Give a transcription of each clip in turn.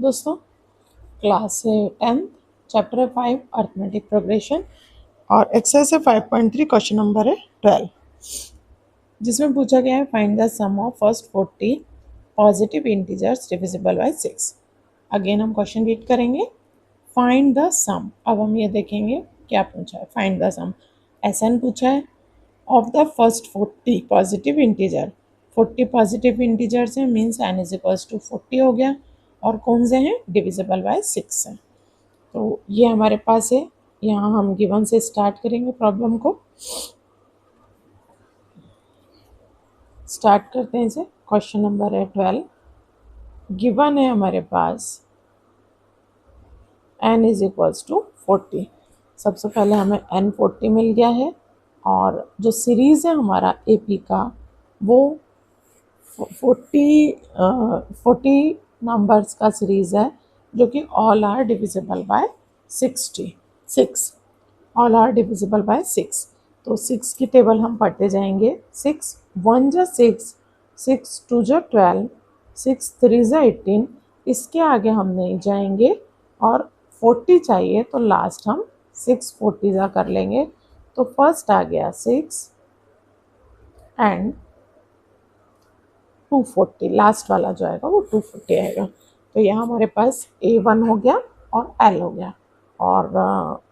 दोस्तों, क्लास है 10th, chapter 5 arithmetic progression और एक्सरसाइज है 5.3, क्वेश्चन नंबर है 12, जिसमें पूछा गया है find the sum of first 40 positive integers divisible by 6। Again हम क्वेश्चन रीड करेंगे। Find the sum. अब हम ये देखेंगे क्या पूछा है। फाइंड द सम एन पूछा है of the first 40 positive integer. 40 positive integers हैं, means n is equals to 40 हो गया, और कौन से हैं, डिविजिबल बाय 6 हैं। तो ये हमारे पास है। यहाँ हम गिवन से स्टार्ट करेंगे प्रॉब्लम को। स्टार्ट करते हैं इसे। क्वेश्चन नंबर है 12। गिवन है हमारे पास n इज इक्वल्स टू 40। सबसे पहले हमें n 40 मिल गया है, और जो सीरीज़ है हमारा AP का वो 40 नंबर्स का सीरीज़ है, जो कि all are divisible by 6। All are divisible by 6। तो 6 की टेबल हम पढ़ते जाएंगे। 6 1 जा 6, 6 2 जा 12, 6 3 जा 18। इसके आगे हम नहीं जाएंगे, और 40 चाहिए तो लास्ट हम 6 40 जा कर लेंगे। तो फर्स्ट आ गया 6 एंड 240, लास्ट वाला जो आएगा वो 240 आएगा। तो यहाँ हमारे पास A1 हो गया और L हो गया, और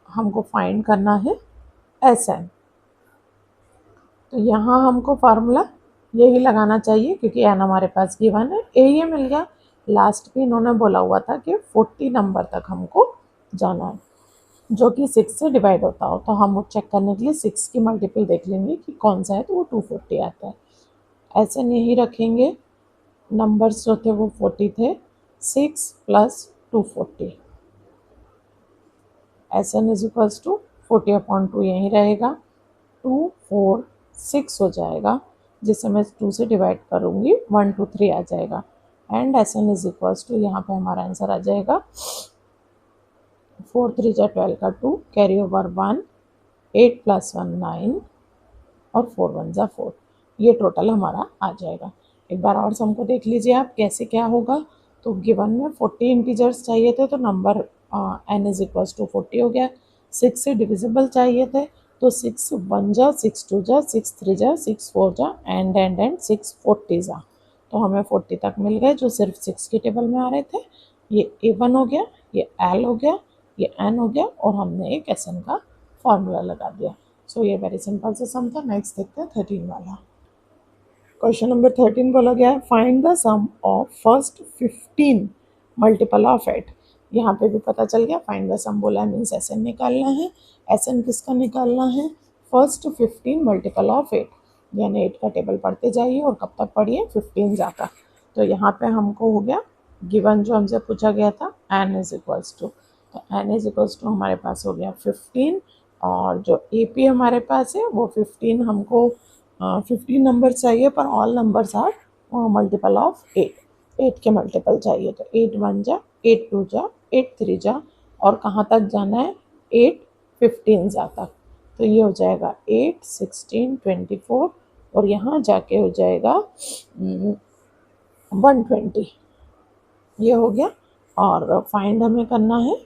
हमको फाइंड करना है SN। तो यहाँ हमको फार्मूला यही लगाना चाहिए, क्योंकि n हमारे पास गिवन है। A ये मिल गया। लास्ट भी इन्होंने बोला हुआ था कि 40 नंबर तक हमको जाना है, जो कि 6 से डिवाइड होता हो। तो हम वो चेक करने के लिए 6 की मल्टीपल देख लेंगे कि कौन सा है, तो वो 240 आता है। ऐसे नहीं रखेंगे। नंबर्स जो थे वो 40 थे। 6 plus 240, SN is equals to 40/2 यहीं रहेगा। 2 4 6 हो जाएगा, जिसे मैं 2 से डिवाइड करूँगी 1 2 3 आ जाएगा। And SN is equals to, यहाँ पे हमारा आंसर आ जाएगा 4 3 जा 12 का 2, कैरी ओवर 1, 8 प्लस 1 9, और 4 1 जा 4। ये टोटल हमारा आ जाएगा। एक बार और सम को देख लीजिए आप कैसे क्या होगा। तो गिवन में 40 इंटीजर्स चाहिए थे, तो number n is equals to 40 हो गया। 6 से डिविजिबल चाहिए थे, तो 6 1 जा 6 2 जा 6 3 जा 6 4 जा एंड 6 40 जा। तो हमें 40 तक मिल गए, जो सिर्फ 6 के टेबल में आ रहे थे। ये A1 हो गया, ये L हो गया, ये N हो गया, और हमने एक SN का फॉर्मूला लगा दिया। सो ये वेरी सिंपल से सम था। नेक्स्ट देखते हैं 13 वाला। क्वेश्चन नंबर 13 बोला गया है find the sum of first 15 multiple of 8। यहाँ पे भी पता चल गया। फाइंड द सम बोला है, मीन्स SN निकालना है। SN किसका निकालना है, फर्स्ट 15 मल्टीपल ऑफ 8। यानी 8 का टेबल पढ़ते जाइए, और कब तक पढ़िए, 15 जाकर। तो यहाँ पे हमको हो गया गिवन जो हमसे पूछा गया था, n इज इक्वल्स टू। तो n इज इक्वल्स टू हमारे पास हो गया 15, और जो AP हमारे पास है वो 15। हमको 15 नंबर चाहिए, पर all numbers are multiple of 8। 8 के मल्टीपल चाहिए, तो 8 1 जा 8 2 जा 8 3 जा, और कहाँ तक जाना है, 8 15 जा तक। तो ये हो जाएगा 8 16 24, और यहाँ जाके हो जाएगा 120। ये हो गया। और फाइंड हमें करना है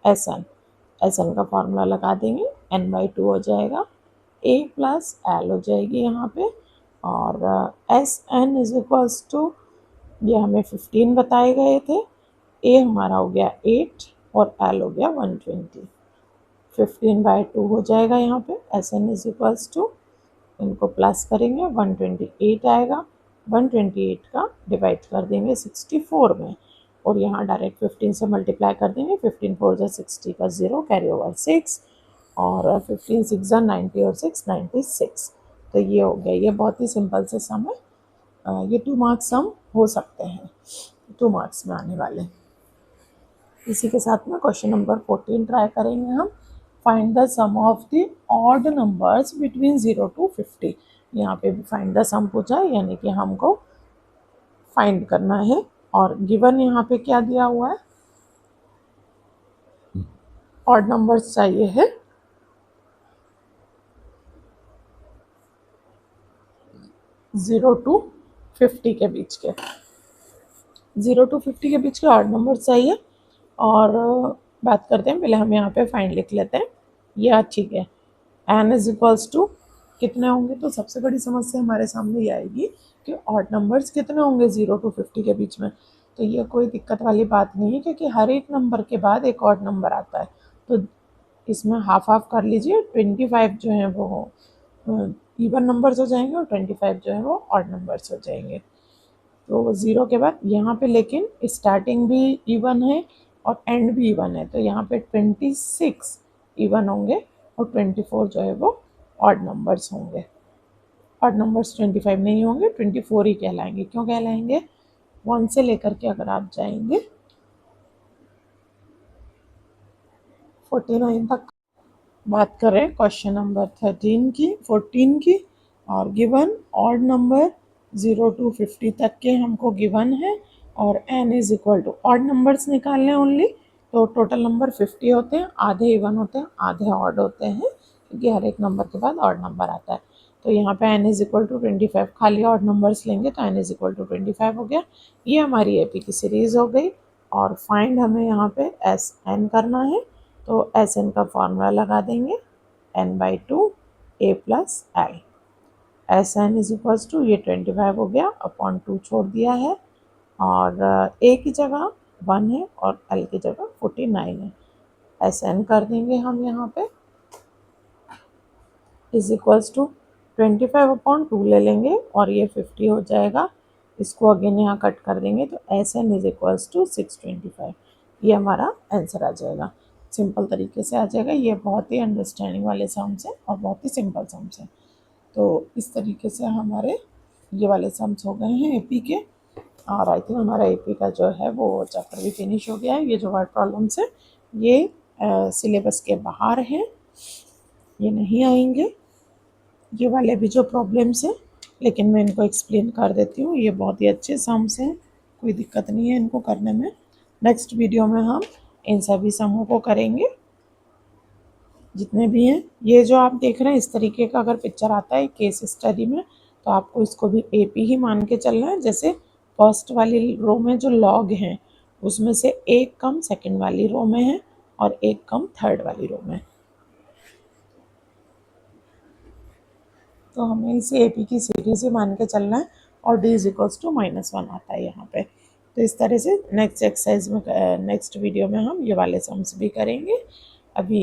SN का फॉर्मूला लगा देंगे। n/2 हो जाएगा, A प्लस L हो जाएगी यहाँ पे, और SN इज इक्वल्स टू, ये हमें 15 बताए गए थे। A हमारा हो गया 8, और L हो गया 120। 15/2 हो जाएगा यहाँ पे। SN इज इक्वल्स टू, इनको प्लस करेंगे 128 आएगा। 128 का डिवाइड कर देंगे 64 में, और यहाँ डायरेक्ट 15 से मल्टीप्लाई कर देंगे। 15 4 जा 60 का 0, कैरी ओवर 6, और 15 6 जा 90, और 6 96। तो ये हो गया। ये बहुत ही सिंपल से सम है। ये 2 मार्क्स सम हो सकते हैं, 2 मार्क्स में आने वाले। इसी के साथ में क्वेश्चन नंबर 14 ट्राई करेंगे हम। Find the sum of the odd numbers between 0 to 50। यहाँ पे भी फाइंड द सम पूछा है, यानी कि हमको फाइंड करना है। और गिवन यहाँ पे क्या दिया हुआ है, ऑड नंबर्स चाहिए है 0 to 50 के बीच के। 0 to 50 के बीच के ऑड नंबर चाहिए। और बात करते हैं, पहले हम यहाँ पे फाइंड लिख लेते हैं। यह ठीक है, n इज इक्वल्स टू कितने होंगे, तो सबसे बड़ी समस्या हमारे सामने ये आएगी कि ऑड नंबर्स कितने होंगे 0 to 50 के बीच में। तो ये कोई दिक्कत वाली बात नहीं है, क्योंकि हर एक नंबर के बाद एक ऑड नंबर आता है। तो इसमें हाफ हाफ कर लीजिए, 25 जो है वो इवन नंबर्स हो जाएंगे और 25 जो है वो ऑड नंबर्स हो जाएंगे। तो 0 के बाद यहाँ पे लेकिन स्टार्टिंग भी इवन है और एंड भी इवन है, तो यहाँ पे 26 इवन होंगे और 24 जो है वो ऑड नंबर्स होंगे। ऑड नंबर्स 25 नहीं होंगे, 24 ही कहलाएंगे। क्यों कहलाएंगे, 1 से लेकर के अगर आप जाएंगे 49 तक। बात करें क्वेश्चन नंबर 14 की, और गिवन ऑड नंबर 0 to 50 तक के हमको गिवन है, और n is equal to odd numbers निकालने ओनली। तो टोटल नंबर 50 होते हैं, आधे इवन होते हैं आधे ऑड होते हैं, क्योंकि हर एक नंबर के बाद ऑड नंबर आता है। तो यहाँ पे n इज इक्वल टू 25, खाली ऑड नंबर्स लेंगे तो n इज इक्वल टू 25 हो गया। ये हमारी एपी की सीरीज हो गई। और फाइंड हमें यहाँ पे एस एन करना है, तो एस एन का फॉर्मूला लगा देंगे, n/2 a plus L. S N is equals to, ये 25 हो गया, अपॉन 2 छोड़ दिया है, और a की जगह 1 है और l की जगह 49 है। एस एन कर देंगे हम यहाँ पे, इज इक्वल्स टू 25/2 ले लेंगे और ये 50 हो जाएगा। इसको अगेन यहाँ कट कर देंगे, तो S N is equals to 625। ये हमारा आंसर आ जाएगा, सिंपल तरीके से आ जाएगा। ये बहुत ही अंडरस्टैंडिंग वाले सम्स हैं और बहुत ही सिंपल सम्स हैं। तो इस तरीके से हमारे ये वाले सम्स हो गए हैं एपी के। और आई थिंक हमारा एपी का जो है वो चैप्टर भी फिनिश हो गया है। ये जो वर्ड प्रॉब्लम्स है ये सिलेबस के बाहर हैं, ये नहीं आएंगे ये वाले भी जो प्रॉब्लम्स हैं, लेकिन मैं इनको एक्सप्लेन कर देती हूँ। ये बहुत ही अच्छे सम्स हैं, कोई दिक्कत नहीं है इनको करने में। नेक्स्ट वीडियो में हम इन सभी समों को करेंगे जितने भी हैं। ये जो आप देख रहे हैं इस तरीके का अगर पिक्चर आता है केस स्टडी में, तो आपको इसको भी एपी ही मान के चलना है। जैसे फर्स्ट वाली रो में जो लॉग हैं उसमें से एक कम सेकंड वाली रो में है और एक कम थर्ड वाली रो में, तो हमें इसे एपी की सीरीज ही मान के चलना है। और डी इज इक्वल्स टू -1 आता है यहाँ पे। तो इस तरह से नेक्स्ट एक्सरसाइज में नेक्स्ट वीडियो में हम ये वाले सम्स भी करेंगे। अभी